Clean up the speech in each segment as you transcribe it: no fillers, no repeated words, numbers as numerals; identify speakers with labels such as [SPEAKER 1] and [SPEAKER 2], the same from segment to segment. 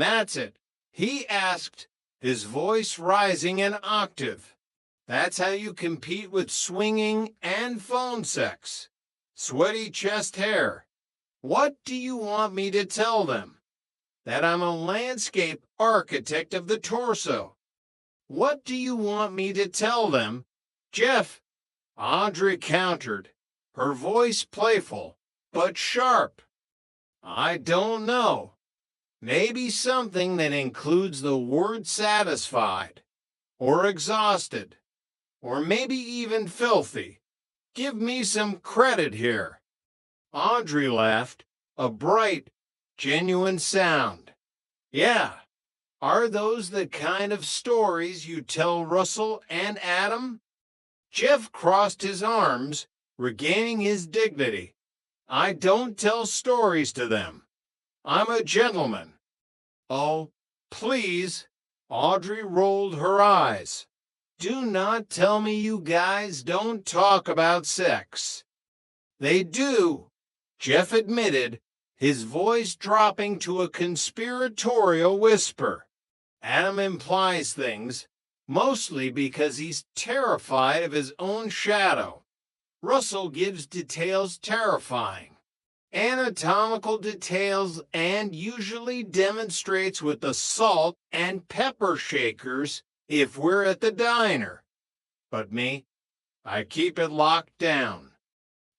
[SPEAKER 1] That's it, he asked, his voice rising an octave. That's how you compete with swinging and phone sex. Sweaty chest hair. What do you want me to tell them? That I'm a landscape architect of the torso. What do you want me to tell them? Jeff, Audrey countered, her voice playful, but sharp. I don't know. Maybe something that includes the word satisfied, or exhausted, or maybe even filthy. Give me some credit here. Audrey laughed, a bright, genuine sound. Yeah, are those the kind of stories you tell Russell and Adam? Jeff crossed his arms, regaining his dignity. I don't tell stories to them. I'm a gentleman. Oh, please. Audrey rolled her eyes. Do not tell me you guys don't talk about sex. They do, Jeff admitted, his voice dropping to a conspiratorial whisper. Adam implies things, mostly because he's terrified of his own shadow. Russell gives details terrifying, anatomical details, and usually demonstrates with the salt and pepper shakers if we're at the diner. But me, I keep it locked down.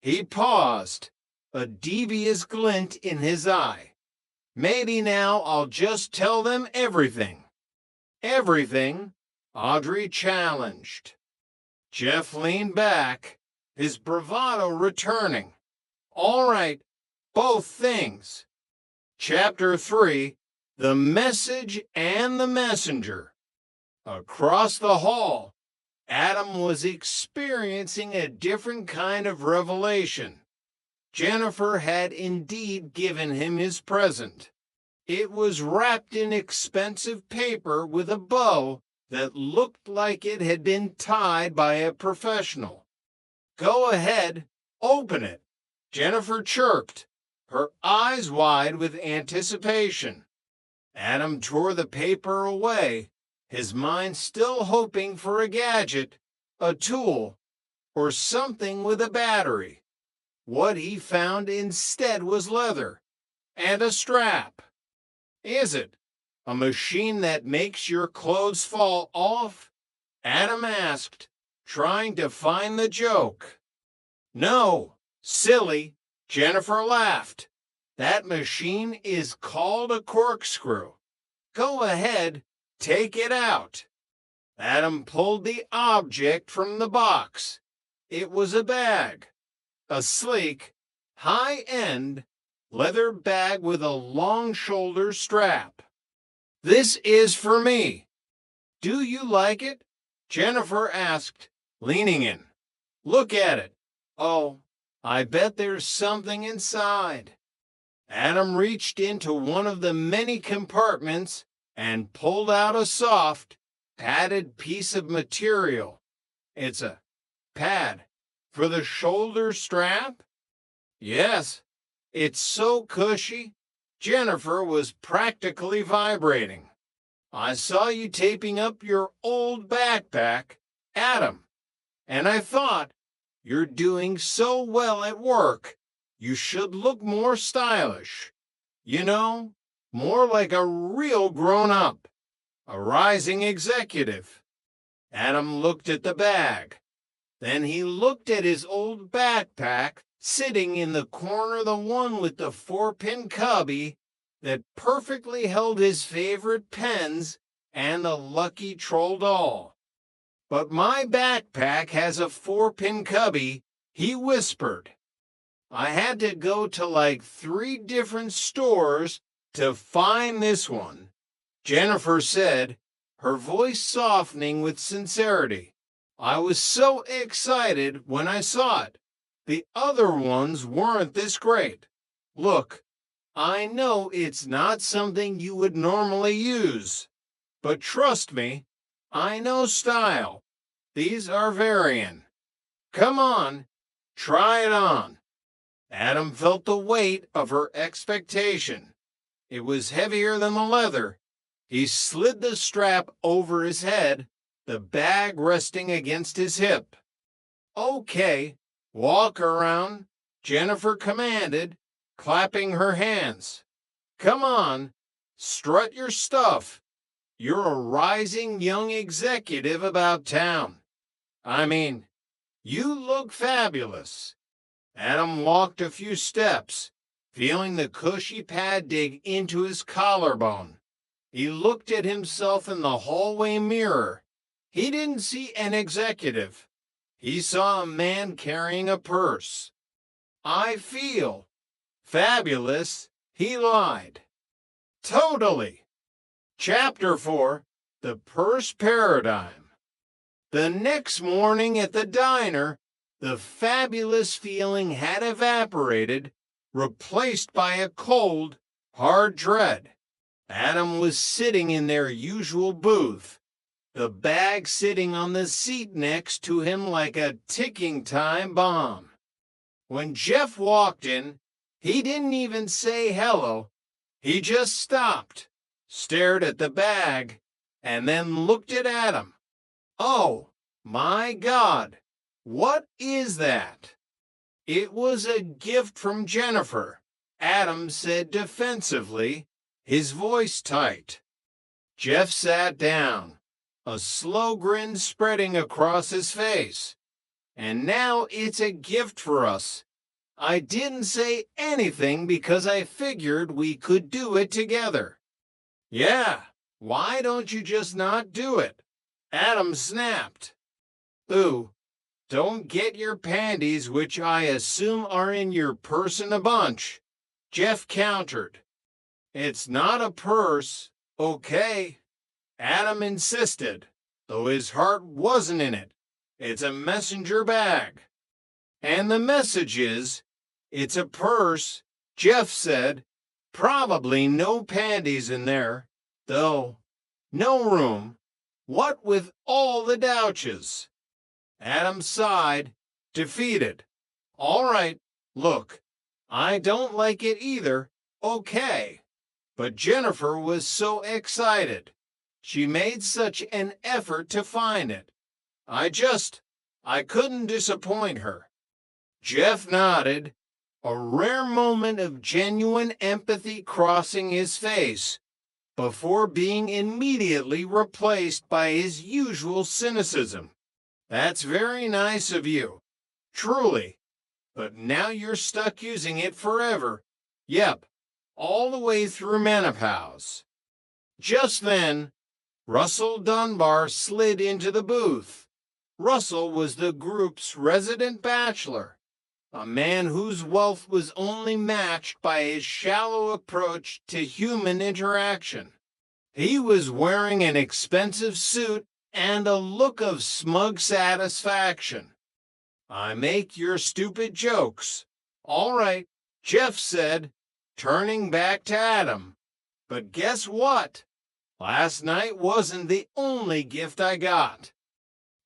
[SPEAKER 1] He paused, a devious glint in his eye. Maybe now I'll just tell them everything. Everything? Audrey challenged. Jeff leaned back, his bravado returning. All right, both things. Chapter 3, The Message and the Messenger. Across the hall, Adam was experiencing a different kind of revelation. Jennifer had indeed given him his present. It was wrapped in expensive paper with a bow that looked like it had been tied by a professional. Go ahead, open it, Jennifer chirped, her eyes wide with anticipation. Adam tore the paper away, his mind still hoping for a gadget, a tool, or something with a battery. What he found instead was leather and a strap. Is it a machine that makes your clothes fall off? Adam asked, trying to find the joke. No, silly, Jennifer laughed. That machine is called a corkscrew. Go ahead, take it out. Adam pulled the object from the box. It was a bag, a sleek, high-end leather bag with a long shoulder strap. This is for me. Do you like it? Jennifer asked, leaning in. Look at it. Oh, I bet there's something inside. Adam reached into one of the many compartments and pulled out a soft, padded piece of material. It's a pad for the shoulder strap? Yes, it's so cushy. Jennifer was practically vibrating. I saw you taping up your old backpack, Adam, and I thought, you're doing so well at work, you should look more stylish. You know, more like a real grown-up, a rising executive. Adam looked at the bag. Then he looked at his old backpack sitting in the corner, the one with the 4-pin cubby that perfectly held his favorite pens and the Lucky Troll doll. But my backpack has a 4-pin cubby, he whispered. I had to go to like 3 different stores to find this one, Jennifer said, her voice softening with sincerity. I was so excited when I saw it. The other ones weren't this great. Look, I know it's not something you would normally use, but trust me, I know style. These are varying. Come on, try it on. Adam felt the weight of her expectation. It was heavier than the leather. He slid the strap over his head, the bag resting against his hip. "Okay, walk around," Jennifer commanded, clapping her hands. "Come on, strut your stuff. You're a rising young executive about town. I mean, you look fabulous." Adam walked a few steps, feeling the cushy pad dig into his collarbone. He looked at himself in the hallway mirror. He didn't see an executive. He saw a man carrying a purse. "I feel fabulous," he lied. "Totally." Chapter 4: The Purse Paradigm. The next morning at the diner, the fabulous feeling had evaporated, replaced by a cold, hard dread. Adam was sitting in their usual booth, the bag sitting on the seat next to him like a ticking time bomb. When Jeff walked in, he didn't even say hello. He just stopped, stared at the bag, and then looked at Adam. "Oh, my God, what is that?" "It was a gift from Jennifer," Adam said defensively, his voice tight. Jeff sat down, a slow grin spreading across his face. "And now it's a gift for us. I didn't say anything because I figured we could do it together." "Yeah, why don't you just not do it?" Adam snapped. "Ooh, don't get your panties, which I assume are in your purse in a bunch," Jeff countered. "It's not a purse, okay?" Adam insisted, though his heart wasn't in it. "It's a messenger bag." "And the message is, it's a purse," Jeff said. "Probably no panties in there, though. No room. What with all the douches?" Adam sighed, defeated. "All right, look, I don't like it either, okay." But Jennifer was so excited. She made such an effort to find it. I couldn't disappoint her." Jeff nodded, a rare moment of genuine empathy crossing his face, before being immediately replaced by his usual cynicism. "That's very nice of you. Truly. But now you're stuck using it forever. Yep, all the way through menopause." Just then, Russell Dunbar slid into the booth. Russell was the group's resident bachelor, a man whose wealth was only matched by his shallow approach to human interaction. He was wearing an expensive suit and a look of smug satisfaction. "I make your stupid jokes. All right," Jeff said, turning back to Adam. "But guess what? Last night wasn't the only gift I got."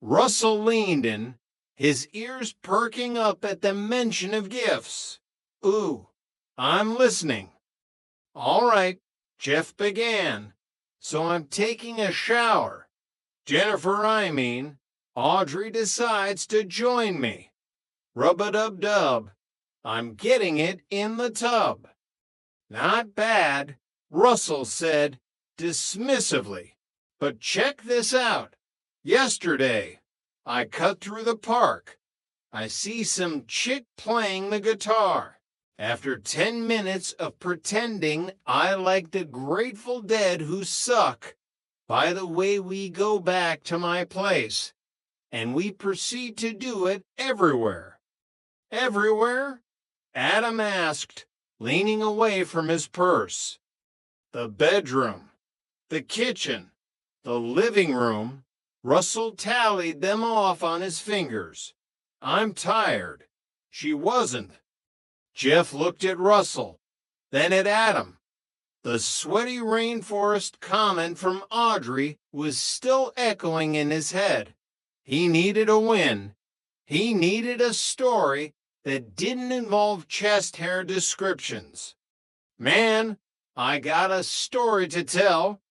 [SPEAKER 1] Russell leaned in, his ears perking up at the mention of gifts. "Ooh, I'm listening." "All right," Jeff began. "So I'm taking a shower. Jennifer, I mean, Audrey decides to join me. Rub-a-dub-dub. I'm getting it in the tub." "Not bad," Russell said dismissively. "But check this out. Yesterday, I cut through the park. I see some chick playing the guitar. After 10 minutes of pretending I like the Grateful Dead who suck, by the way, we go back to my place, and we proceed to do it everywhere." "Everywhere?" Adam asked, leaning away from his purse. "The bedroom, the kitchen, the living room." Russell tallied them off on his fingers. "I'm tired." She wasn't. Jeff looked at Russell, then at Adam. The sweaty rainforest comment from Audrey was still echoing in his head. He needed a win. He needed a story that didn't involve chest hair descriptions. "Man, I got a story to tell.